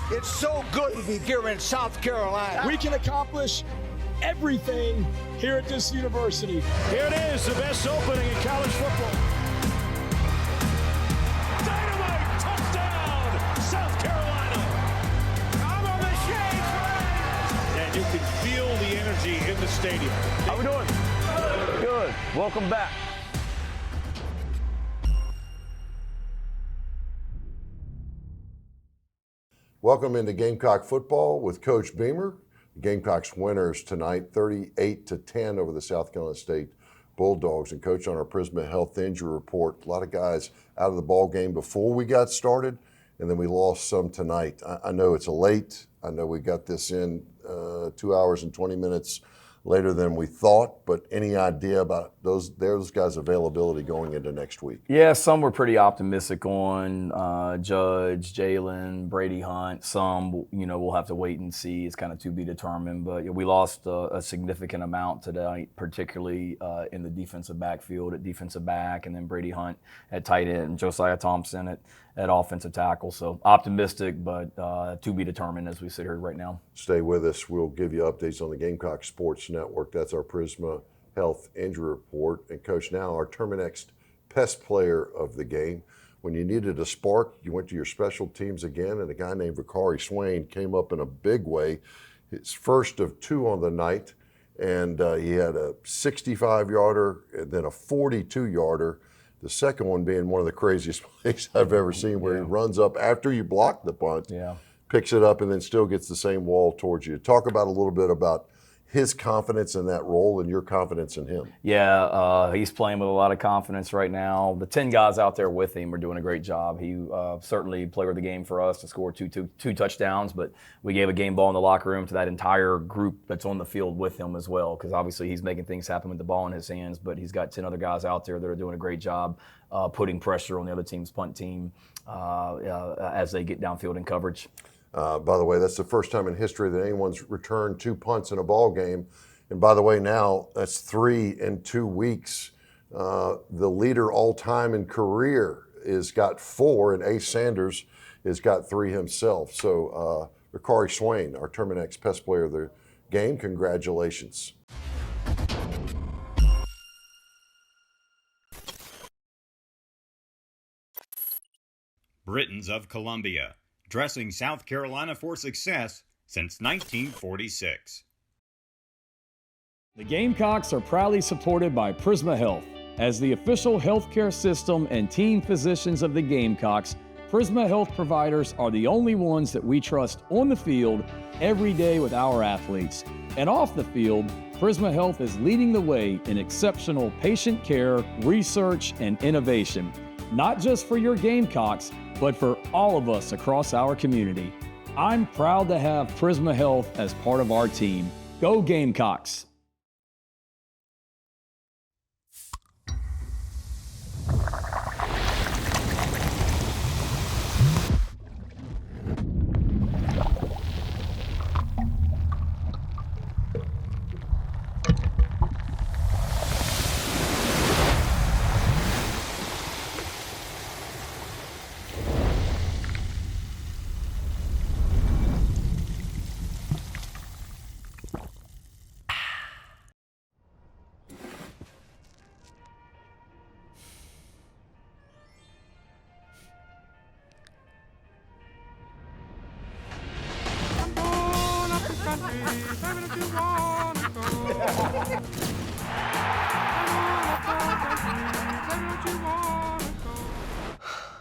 It's so good to be here in South Carolina. We can accomplish everything here at this university. Here it is, the best opening in college football. Dynamite touchdown, South Carolina. I'm on the shades, man. And you can feel the energy in the stadium. How we doing? Good. Welcome back. Welcome into Gamecock football with Coach Beamer. The Gamecocks winners tonight, 38-10 over the South Carolina State Bulldogs. And Coach, on our Prisma Health Injury Report, a lot of guys out of the ball game before we got started, and then we lost some tonight. I know it's late. I know we got this in 2 hours and 20 minutes later than we thought, but any idea about those guys' availability going into next week? Yeah, some were pretty optimistic on Judge, Jalen, Brady Hunt. Some, we'll have to wait and see. It's kind of to be determined. But we lost a significant amount tonight, particularly in the defensive backfield at defensive back, and then Brady Hunt at tight end, and Josiah Thompson at offensive tackle. So optimistic, but to be determined as we sit here right now. Stay with us. We'll give you updates on the Gamecock Sports Network. That's our Prisma Health Injury Report. And Coach, now our Terminex Pest Player of the Game. When you needed a spark, you went to your special teams again, and a guy named Vakari Swain came up in a big way. His first of two on the night, and he had a 65-yarder and then a 42-yarder. The second one being one of the craziest plays I've ever seen, where he runs up after you block the punt, picks it up, and then still gets the same wall towards you. Talk about a little bit about his confidence in that role and your confidence in him. Yeah, he's playing with a lot of confidence right now. The 10 guys out there with him are doing a great job. He certainly player of the game for us to score two touchdowns, but we gave a game ball in the locker room to that entire group that's on the field with him as well, because obviously he's making things happen with the ball in his hands, but he's got 10 other guys out there that are doing a great job putting pressure on the other team's punt team as they get downfield in coverage. By the way, that's the first time in history that anyone's returned 2 punts in a ball game. And by the way, now that's 3 in 2 weeks. The leader all time in career has got 4, and Ace Sanders has got 3 himself. So Vakari Swain, our Terminex Pest Player of the Game, congratulations. Britons of Columbia, dressing South Carolina for success since 1946. The Gamecocks are proudly supported by Prisma Health. As the official healthcare system and team physicians of the Gamecocks, Prisma Health providers are the only ones that we trust on the field every day with our athletes. And off the field, Prisma Health is leading the way in exceptional patient care, research, and innovation, not just for your Gamecocks, but for all of us across our community. I'm proud to have Prisma Health as part of our team. Go Gamecocks!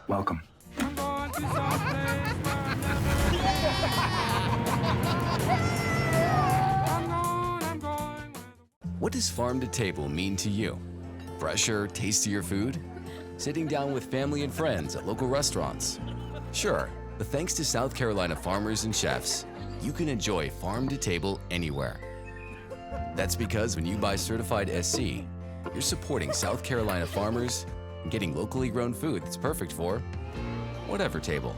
Welcome. What does farm to table mean to you? Fresher, tastier food? Sitting down with family and friends at local restaurants? Sure, but thanks to South Carolina farmers and chefs, you can enjoy farm to table anywhere. That's because when you buy certified SC, you're supporting South Carolina farmers and getting locally grown food that's perfect for whatever table.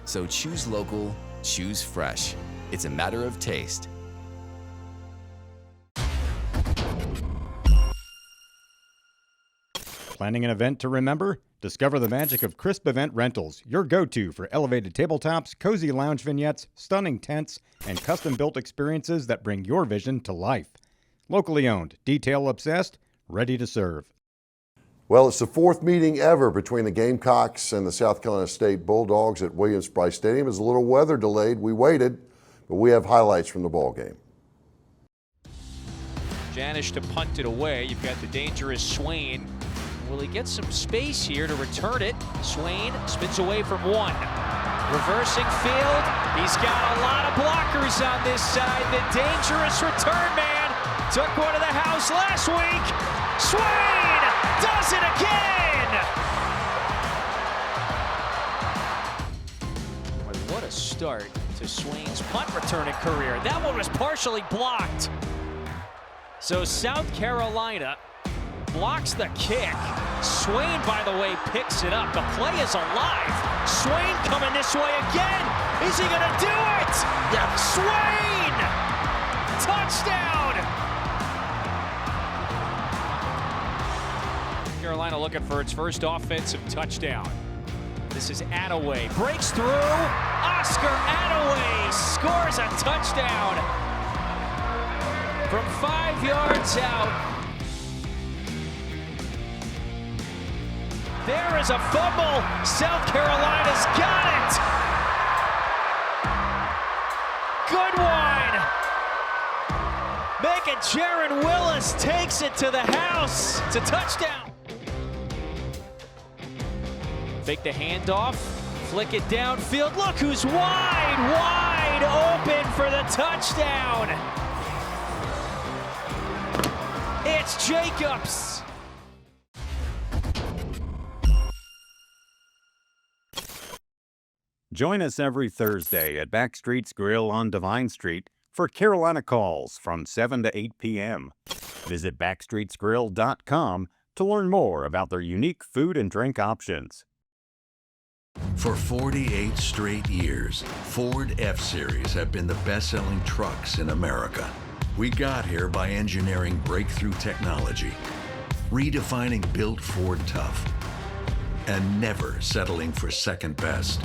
So choose local, choose fresh. It's a matter of taste. Planning an event to remember? Discover the magic of Crisp Event Rentals, your go-to for elevated tabletops, cozy lounge vignettes, stunning tents, and custom-built experiences that bring your vision to life. Locally owned, detail-obsessed, ready to serve. Well, it's the fourth meeting ever between the Gamecocks and the South Carolina State Bulldogs at Williams-Brice Stadium. It was a little weather delayed. We waited, but we have highlights from the ball game. Janish to punt it away. You've got the dangerous Swain. Will he get some space here to return it? Swain spins away from one. Reversing field. He's got a lot of blockers on this side. The dangerous return man took one to the house last week. Swain does it again! What a start to Swain's punt returning career. That one was partially blocked. So South Carolina blocks the kick. Swain, by the way, picks it up. The play is alive. Swain coming this way again. Is he going to do it? Yeah. Swain! Touchdown! Carolina looking for its first offensive touchdown. This is Attaway. Breaks through. Oscar Attaway scores a touchdown from 5 yards out. There is a fumble. South Carolina's got it. Good one. Make it. Jaron Willis takes it to the house. It's a touchdown. Fake the handoff. Flick it downfield. Look who's wide open for the touchdown. It's Jacobs. Join us every Thursday at Backstreet's Grill on Devine Street for Carolina Calls from 7 to 8 p.m. Visit backstreetsgrill.com to learn more about their unique food and drink options. For 48 straight years, Ford F-Series have been the best-selling trucks in America. We got here by engineering breakthrough technology, redefining built Ford tough, and never settling for second best.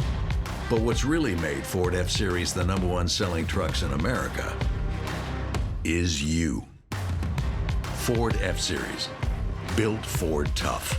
But what's really made Ford F-Series the #1 selling trucks in America is you. Ford F-Series, built Ford tough.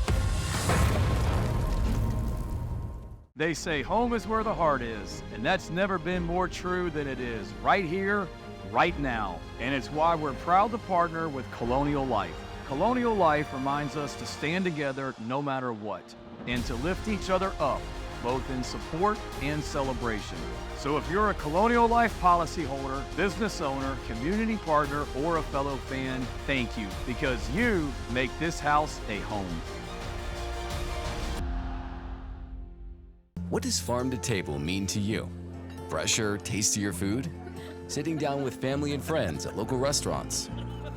They say home is where the heart is, and that's never been more true than it is right here, right now. And it's why we're proud to partner with Colonial Life. Colonial Life reminds us to stand together no matter what, and to lift each other up, both in support and celebration. So if you're a Colonial Life policyholder, business owner, community partner, or a fellow fan, thank you, because you make this house a home. What does farm to table mean to you? Fresher, tastier food? Sitting down with family and friends at local restaurants?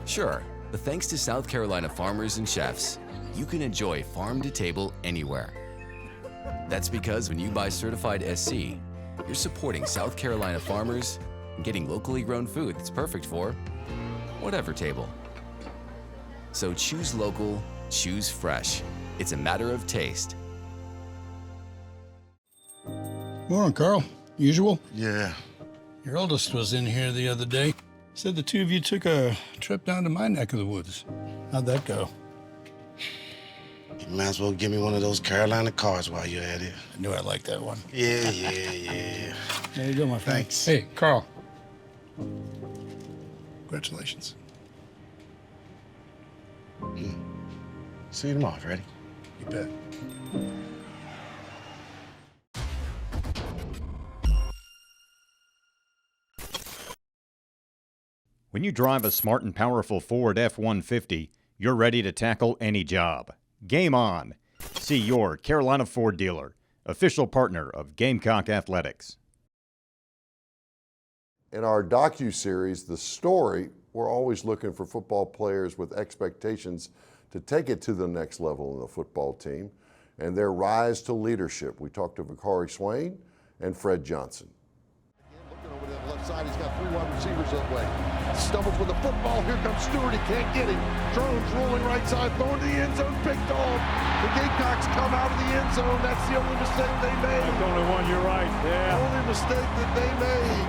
Sure, but thanks to South Carolina farmers and chefs, you can enjoy farm to table anywhere. That's because when you buy certified SC, you're supporting South Carolina farmers and getting locally grown food that's perfect for whatever table. So choose local, choose fresh. It's a matter of taste. Morning, Carl. Usual? Yeah. Your oldest was in here the other day. Said the two of you took a trip down to my neck of the woods. How'd that go? You might as well give me one of those Carolina cards while you're at it. I knew I'd like that one. Yeah. There you go, my friend. Thanks. Hey, Carl. Congratulations. See you tomorrow, ready? You bet. When you drive a smart and powerful Ford F-150, you're ready to tackle any job. Game on! See your Carolina Ford dealer, official partner of Gamecock Athletics. In our docu-series, The Story, we're always looking for football players with expectations to take it to the next level in the football team and their rise to leadership. We talked to Vakari Swain and Fred Johnson. Looking over that left left side. He's got 3 wide receivers that way. Stumbles with the football. Here comes Stewart. He can't get him. Drones rolling right side, throwing to the end zone. Picked off. The Gamecocks come out of the end zone. That's the only mistake they made. That's the only one, you're right. Yeah. The only mistake that they made.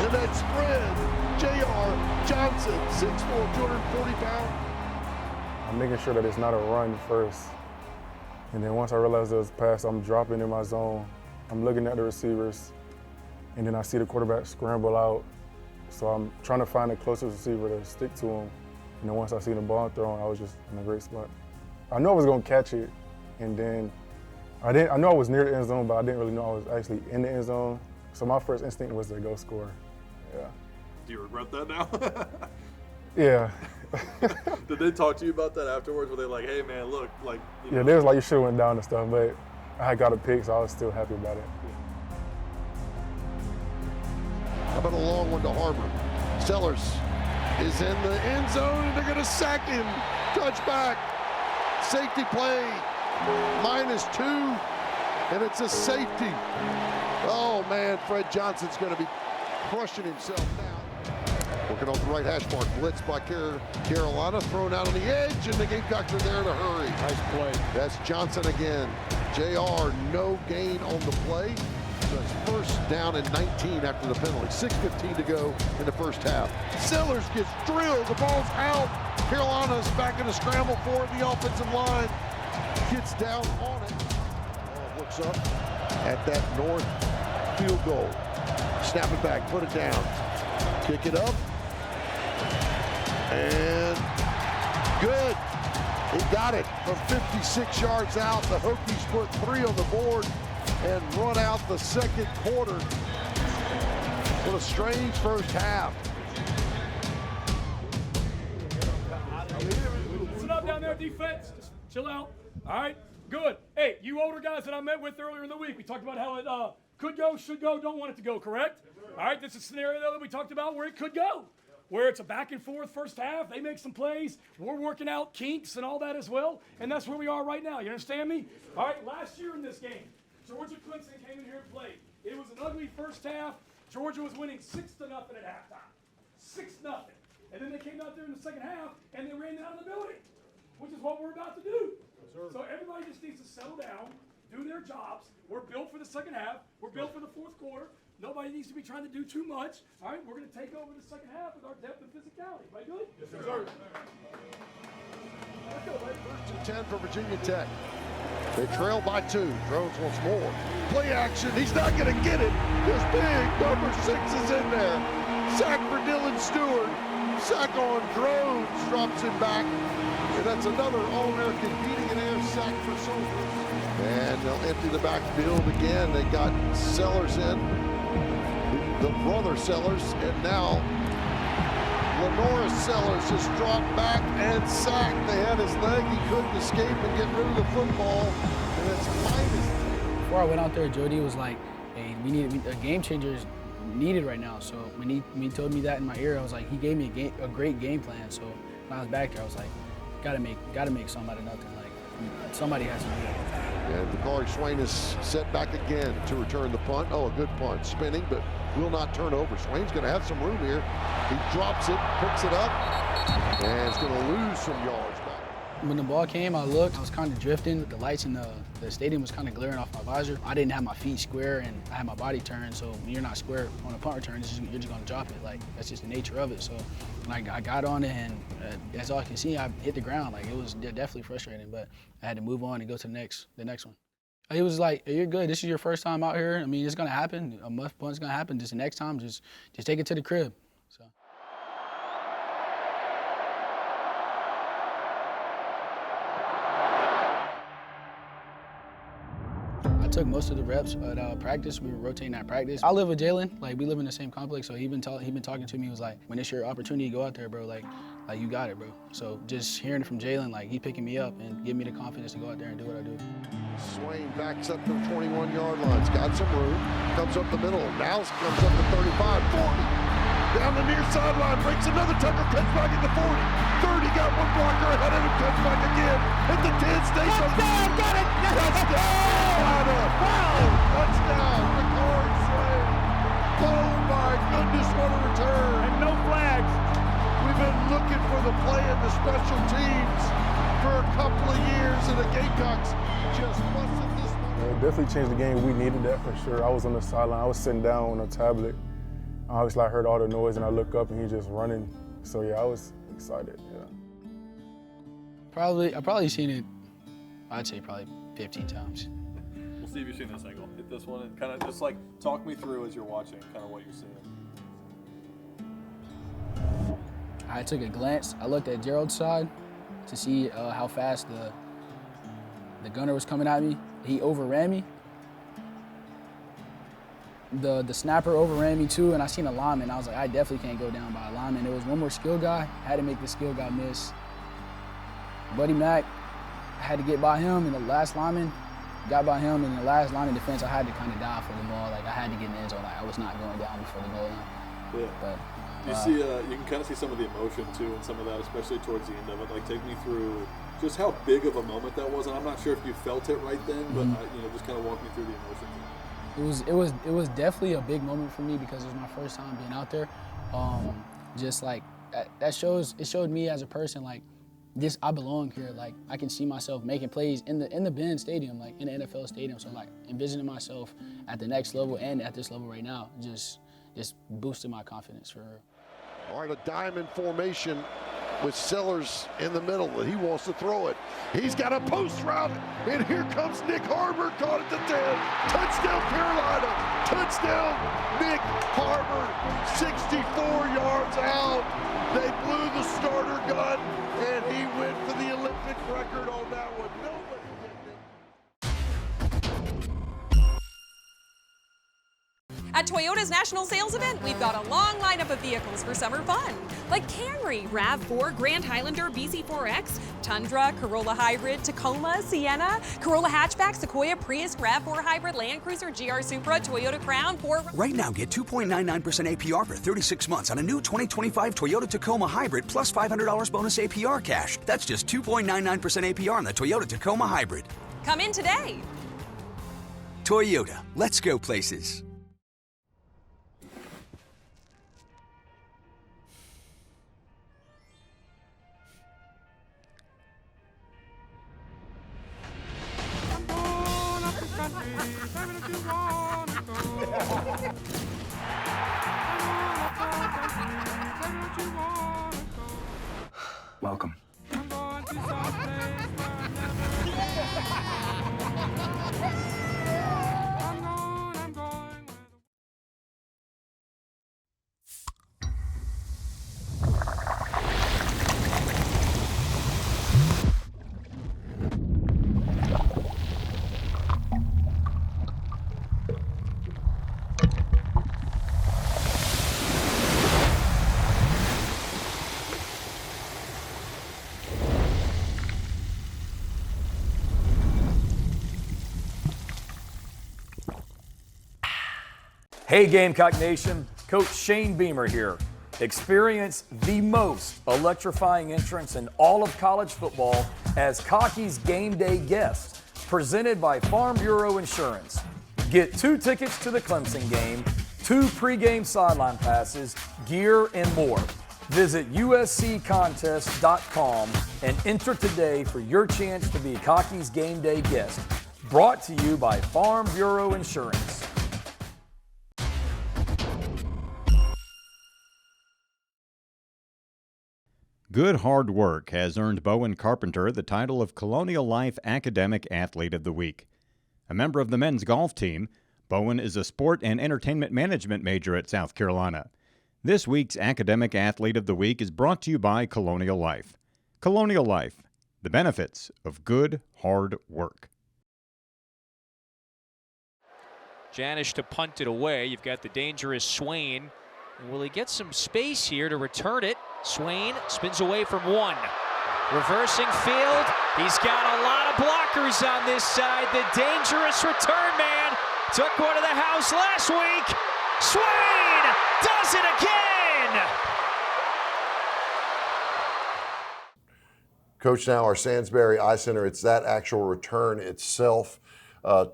And that spread. J.R. Johnson, 6'4", 240 pounds. I'm making sure that it's not a run first. And then once I realize it was a pass, I'm dropping in my zone. I'm looking at the receivers, and then I see the quarterback scramble out. So I'm trying to find the closest receiver to stick to him. And then once I see the ball thrown, I was just in a great spot. I knew I was gonna catch it, and then I know I was near the end zone, but I didn't really know I was actually in the end zone. So my first instinct was to go score. Yeah. Do you regret that now? Yeah. Did they talk to you about that afterwards? Were they like, hey man, look, like, you know? Yeah, they was like, you should have went down and stuff, but I had got a pick, so I was still happy about it. How about a long one to Harbor? Sellers is in the end zone, and they're going to sack him. Touchback. Safety play. -2, and it's a safety. Oh, man, Fred Johnson's going to be crushing himself now. Working off the right hash mark. Blitz by Carolina. Thrown out on the edge, and the Gamecocks are there in a hurry. Nice play. That's Johnson again. JR, no gain on the play. So it's first down and 19 after the penalty. 6:15 to go in the first half. Sellers gets drilled. The ball's out. Carolina's back in a scramble for it. The offensive line gets down on it. Ball looks up at that north field goal. Snap it back. Put it down. Kick it up. And good. He got it from 56 yards out. The Hokies put 3 on the board and run out the second quarter. What a strange first half. Listen up down there, defense. Just chill out. All right, good. Hey, you older guys that I met with earlier in the week, we talked about how it could go, should go, don't want it to go, correct? All right, this is a scenario though that we talked about where it could go, where it's a back and forth first half. They make some plays. We're working out kinks and all that as well, and that's where we are right now. You understand me? All right, last year in this game, Georgia Clemson came in here and played. It was an ugly first half. Georgia was winning 6-0 at halftime. 6-0. And then they came out there in the second half and they ran out of the building, which is what we're about to do. So everybody just needs to settle down, do their jobs. We're built for the second half. We're built for the fourth quarter. Nobody needs to be trying to do too much. All right, we're going to take over the second half with our depth and physicality. Right, good? Yes, sir. Let's go, baby. 1st and 10 for Virginia Tech. They trail by 2. Drones once more. Play action. He's not going to get it. This big number 6 is in there. Sack for Dylan Stewart. Sack on Drones. Drops him back. And that's another All-American beating an air sack for Silver. And they'll empty the backfield again. They got Sellers in. The brother Sellers. And now Lenora Sellers just dropped back and sacked. They had his leg. He couldn't escape and get rid of the football. And it's -10. Before I went out there, Jody was like, hey, we need a game changer is needed right now. So when he told me that in my ear, I was like, he gave me a great game plan. So when I was back there, I was like, gotta make something out of nothing. Like somebody has to do it. And Bakari Swain is set back again to return the punt. Oh, a good punt. Spinning, but will not turn over. Swain's going to have some room here. He drops it, picks it up, and is going to lose some yards back. When the ball came, I looked. I was kind of drifting. The lights in the stadium was kind of glaring off my visor. I didn't have my feet square, and I had my body turned. So when you're not square on a punt return, you're just going to drop it. Like, that's just the nature of it. So when I got on it, and as all I can see, I hit the ground. Like, it was definitely frustrating, but I had to move on and go to the next one. He was like, hey, you're good. This is your first time out here. I mean, it's going to happen. A muff punt's going to happen. Just the next time, just take it to the crib. So. I took most of the reps at practice. We were rotating at practice. I live with Jalen. Like, we live in the same complex, so he been talking to me. He was like, when it's your opportunity to go out there, bro, like you got it, bro. So just hearing it from Jalen, like, he picking me up and giving me the confidence to go out there and do what I do. Swain backs up to the 21-yard line. He's got some room. Comes up the middle. Now comes up to 35, 40. Down the near sideline. Breaks another tackle. Cuts back at the 40. 30. Got one blocker ahead of him. Cuts back again. At the 10. Stays up. Touchdown. Got it. Touchdown. Wow. Touchdown. Bakari Swain. Oh, my goodness of playing the special teams for a couple of years, and the Gamecocks just busted this one. It definitely changed the game. We needed that for sure. I was on the sideline. I was sitting down on a tablet. Obviously, I heard all the noise, and I look up, and he's just running. So, yeah, I was excited, yeah. I've probably seen it, I'd say probably 15 times. We'll see if you've seen this angle. Hit this one and kind of just like talk me through as you're watching kind of what you're seeing. I took a glance. I looked at Gerald's side to see how fast the gunner was coming at me. He overran me. The snapper overran me too, and I seen a lineman. I was like, I definitely can't go down by a lineman. There was one more skill guy. I had to make the skill guy miss. Buddy Mack, I had to get by him, and the last lineman got by him, and the last line of defense, I had to kind of dive for the ball. Like, I had to get in the end zone. Like, I was not going down before the goal line. Yeah. But you can kind of see some of the emotion too, and some of that, especially towards the end of it. Like, take me through just how big of a moment that was, and I'm not sure if you felt it right then, but just kind of walk me through the emotions. It was definitely a big moment for me because it was my first time being out there. Just like it showed me as a person like I belong here. Like I can see myself making plays in the Ben Stadium, like in the NFL stadium. So like envisioning myself at the next level and at this level right now, just boosted my confidence for real. All right, a diamond formation with Sellers in the middle. He wants to throw it. He's got a post route, and here comes Nick Harbor, caught at the 10. Touchdown, Carolina. Touchdown, Nick Harbor. 64 yards out. They blew the starter gun, and he went for the Olympic record on that one. Nobody did it. At Toyota's national sales event, we've got a long lineup of vehicles for summer fun, like Camry, RAV4, Grand Highlander, BZ4X, Tundra, Corolla Hybrid, Tacoma, Sienna, Corolla Hatchback, Sequoia, Prius, RAV4 Hybrid, Land Cruiser, GR Supra, Toyota Crown, Ford. Right now, get 2.99% APR for 36 months on a new 2025 Toyota Tacoma Hybrid plus $500 bonus APR cash. That's just 2.99% APR on the Toyota Tacoma Hybrid. Come in today. Toyota, let's go places. Welcome. Hey Gamecock Nation, Coach Shane Beamer here. Experience the most electrifying entrance in all of college football as Cocky's Game Day Guest, presented by Farm Bureau Insurance. Get 2 tickets to the Clemson game, 2 pregame sideline passes, gear, and more. Visit usccontest.com and enter today for your chance to be Cocky's Game Day Guest. Brought to you by Farm Bureau Insurance. Good hard work has earned Bowen Carpenter the title of Colonial Life Academic Athlete of the Week. A member of the men's golf team, Bowen is a sport and entertainment management major at South Carolina. This week's Academic Athlete of the Week is brought to you by Colonial Life. Colonial Life, the benefits of good hard work. Janish to punt it away. You've got the dangerous Swain. Will he get some space here to return it? Swain spins away from one. Reversing field. He's got a lot of blockers on this side. The dangerous return man took one to the house last week. Swain does it again. Coach, now our Sandsbury Eye Center, it's that actual return itself.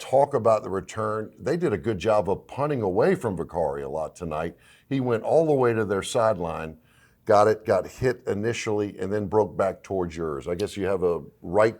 Talk about the return. They did a good job of punting away from Vicari a lot tonight. He went all the way to their sideline, got hit initially, and then broke back towards yours. I guess you have a right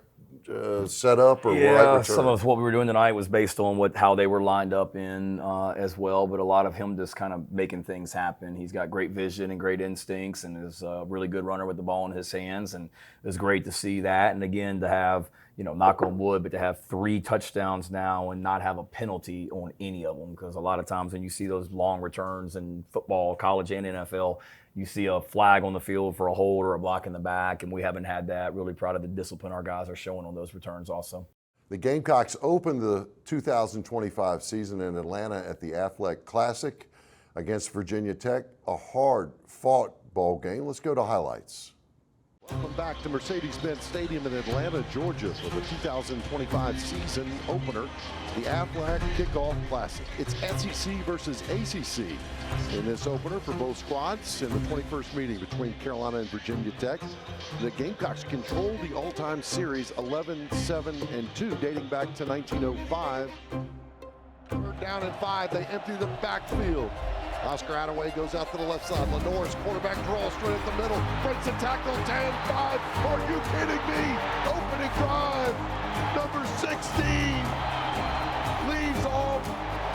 setup or right return. Some of what we were doing tonight was based on how they were lined up in as well, but a lot of him just kind of making things happen. He's got great vision and great instincts and is a really good runner with the ball in his hands, and it was great to see that. And again, to have, knock on wood, but to have 3 touchdowns now and not have a penalty on any of them, because a lot of times when you see those long returns in football, college and NFL, you see a flag on the field for a hold or a block in the back, and we haven't had that. Really proud of the discipline our guys are showing on those returns also. The Gamecocks opened the 2025 season in Atlanta at the Athletic Classic against Virginia Tech, a hard-fought ball game. Let's go to highlights. Welcome back to Mercedes-Benz Stadium in Atlanta, Georgia for the 2025 season opener, the Athletic Kickoff Classic. It's SEC versus ACC in this opener for both squads in the 21st meeting between Carolina and Virginia Tech. The Gamecocks control the all-time series 11-7-2 dating back to 1905. Third down and 5, they empty the backfield. Oscar Attaway goes out to the left side. Lenore's quarterback draw straight at the middle. Breaks a tackle, 10-5. Are you kidding me? Opening drive. Number 16 leaves off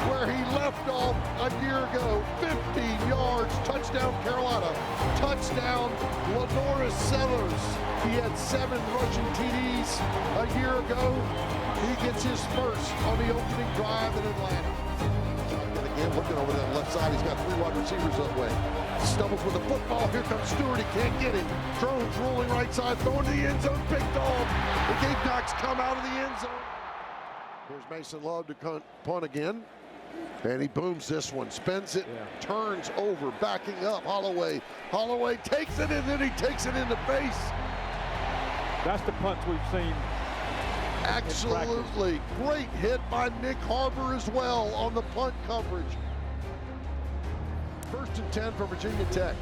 where he left off a year ago. 15 yards, touchdown Carolina. Touchdown Lenore Sellers. He had 7 rushing TDs a year ago. He gets his first on the opening drive in Atlanta. Again, looking over that left side, he's got 3 wide receivers that way. Stumbles with the football. Here comes Stewart. He can't get him. Drones rolling right side, throwing to the end zone. Picked off. The Gamecocks come out of the end zone. Here's Mason Love to punt again. And he booms this one. Spins it, turns over, backing up. Holloway takes it, and then he takes it in the face. That's the punts we've seen. Absolutely. Great hit by Nick Harbor as well on the punt coverage. 1st and 10 for Virginia Tech.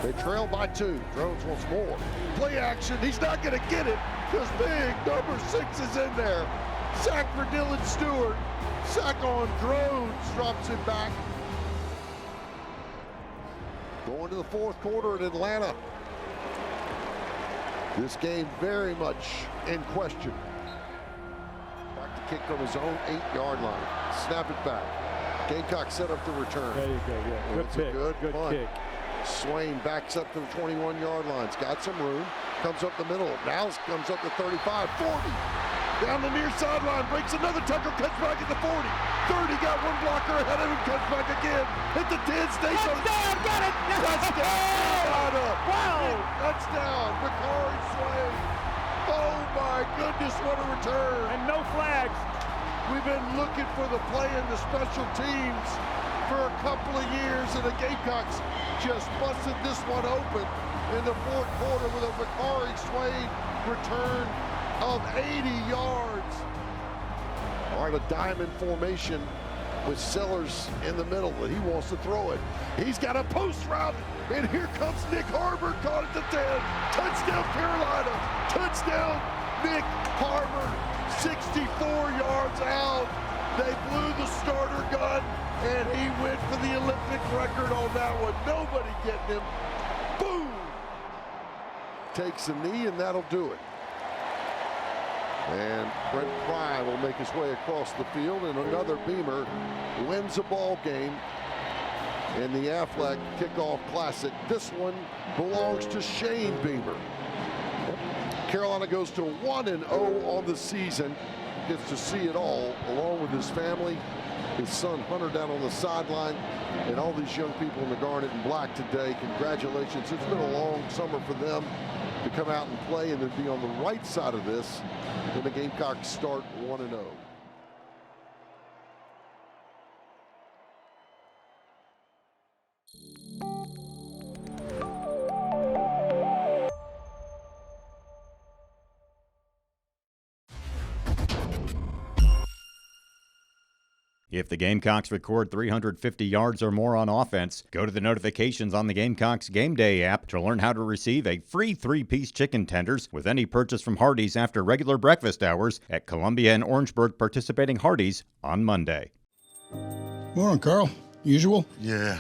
They trail by 2. Drones wants more. Play action. He's not going to get it because big number 6 is in there. Sack for Dylan Stewart. Sack on Drones. Drops him back. Going to the 4th quarter in Atlanta. This game very much in question. Kick from his own 8-yard line. Snap it back. Gamecock set up the return. There you go, yeah. Good pick. Good punt. Kick. Swain backs up to the 21-yard line. He's got some room. Comes up the middle. Now comes up to 35, 40. Down the near sideline. Breaks another tackle. Cuts back at the 40. 30. Got one blocker ahead of him. Cuts back again. Hit the 10. Stays on. Touchdown! Got it! Touchdown! Wow! Touchdown! Macari Swain. Oh my goodness, what a return. And no flags. We've been looking for the play in the special teams for a couple of years, and the Gamecocks just busted this one open in the 4th quarter with a Macari Swain return of 80 yards. All right, a diamond formation with Sellers in the middle, and he wants to throw it. He's got a post route, and here comes Nick Harbor, caught at the 10. Touchdown Carolina, touchdown Nick Harbor, 64 yards out. They blew the starter gun, and he went for the Olympic record on that one. Nobody getting him. Boom! Takes a knee, and that'll do it. And Brent Pry will make his way across the field, and another Beamer wins a ball game in the Aflac Kickoff Classic. This one belongs to Shane Beamer. Carolina goes to 1-0 on the season. Gets to see it all along with his family, his son Hunter down on the sideline, and all these young people in the garnet and black today. Congratulations. It's been a long summer for them to come out and play and then be on the right side of this when the Gamecocks start 1-0. If the Gamecocks record 350 yards or more on offense, go to the notifications on the Gamecocks Game Day app to learn how to receive a free 3-piece chicken tenders with any purchase from Hardee's after regular breakfast hours at Columbia and Orangeburg participating Hardee's on Monday. Morning, Carl. Usual? Yeah.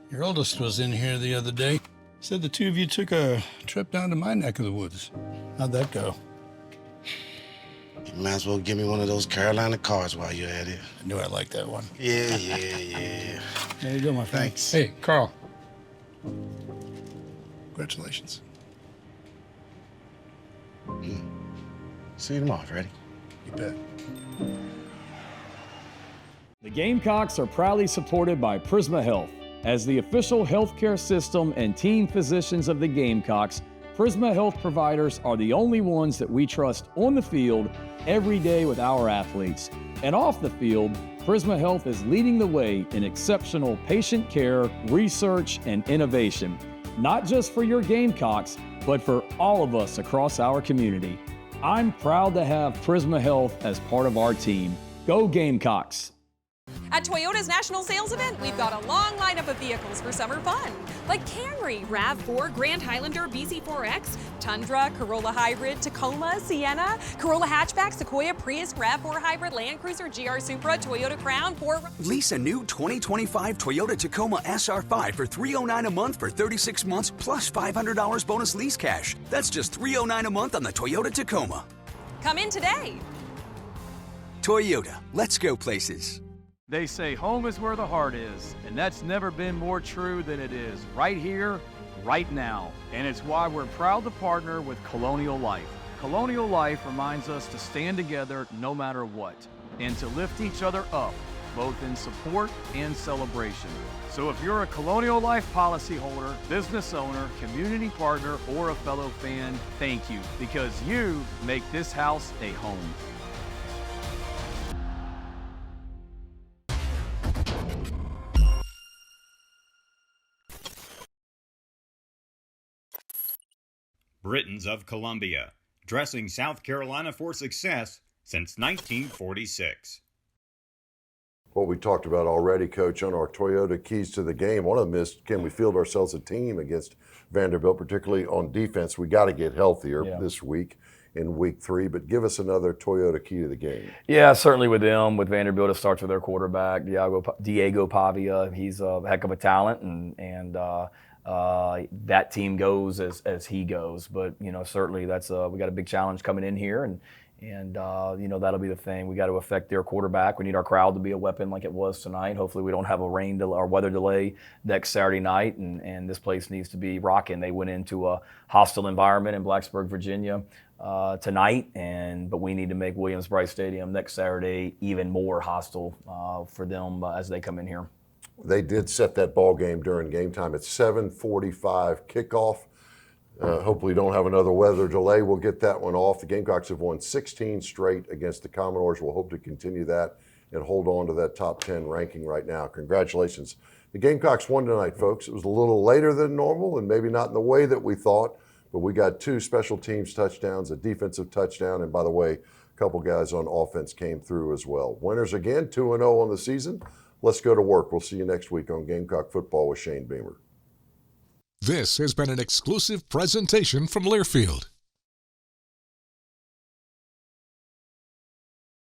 Your oldest was in here the other day. Said the two of you took a trip down to my neck of the woods. How'd that go? You might as well give me one of those Carolina cars while you're at it. I knew I liked that one. Yeah. There you go, my friend. Thanks. Hey, Carl. Congratulations. See you tomorrow, Freddie. You bet. The Gamecocks are proudly supported by Prisma Health. As the official healthcare system and team physicians of the Gamecocks, Prisma Health providers are the only ones that we trust on the field every day with our athletes. And off the field, Prisma Health is leading the way in exceptional patient care, research, and innovation, not just for your Gamecocks, but for all of us across our community. I'm proud to have Prisma Health as part of our team. Go Gamecocks! At Toyota's National Sales Event, we've got a long lineup of vehicles for summer fun, like Camry, RAV4, Grand Highlander, BZ4X, Tundra, Corolla Hybrid, Tacoma, Sienna, Corolla Hatchback, Sequoia, Prius, RAV4 Hybrid, Land Cruiser, GR Supra, Toyota Crown, Ford. Lease a new 2025 Toyota Tacoma SR5 for $309 a month for 36 months plus $500 bonus lease cash. That's just $309 a month on the Toyota Tacoma. Come in today. Toyota, let's go places. They say home is where the heart is, and that's never been more true than it is right here, right now. And it's why we're proud to partner with Colonial Life. Colonial Life reminds us to stand together no matter what, and to lift each other up, both in support and celebration. So if you're a Colonial Life policyholder, business owner, community partner, or a fellow fan, thank you, because you make this house a home. Britons of Columbia, dressing South Carolina for success since 1946. What we talked about already, Coach, on our Toyota keys to the game. One of them is, can we field ourselves a team against Vanderbilt, particularly on defense? We got to get healthier this week in week 3, but give us another Toyota key to the game. Yeah, certainly with them. With Vanderbilt, it starts with their quarterback, Diego Pavia. He's a heck of a talent, and that team goes as he goes. But certainly that's we got a big challenge coming in here, and that'll be the thing. We got to affect their quarterback. We need our crowd to be a weapon like it was tonight. Hopefully we don't have a rain delay or weather delay next Saturday night, and this place needs to be rocking. They went into a hostile environment in Blacksburg, Virginia tonight, but we need to make Williams-Brice Stadium next Saturday even more hostile for them as they come in here. They did set that ball game during game time at 7:45 kickoff. Hopefully don't have another weather delay. We'll get that one off. The Gamecocks have won 16 straight against the Commodores. We'll hope to continue that and hold on to that top 10 ranking right now. Congratulations. The Gamecocks won tonight, folks. It was a little later than normal and maybe not in the way that we thought, but we got 2 special teams touchdowns, a defensive touchdown, and by the way, a couple guys on offense came through as well. Winners again, 2-0 on the season. Let's go to work. We'll see you next week on Gamecock Football with Shane Beamer. This has been an exclusive presentation from Learfield.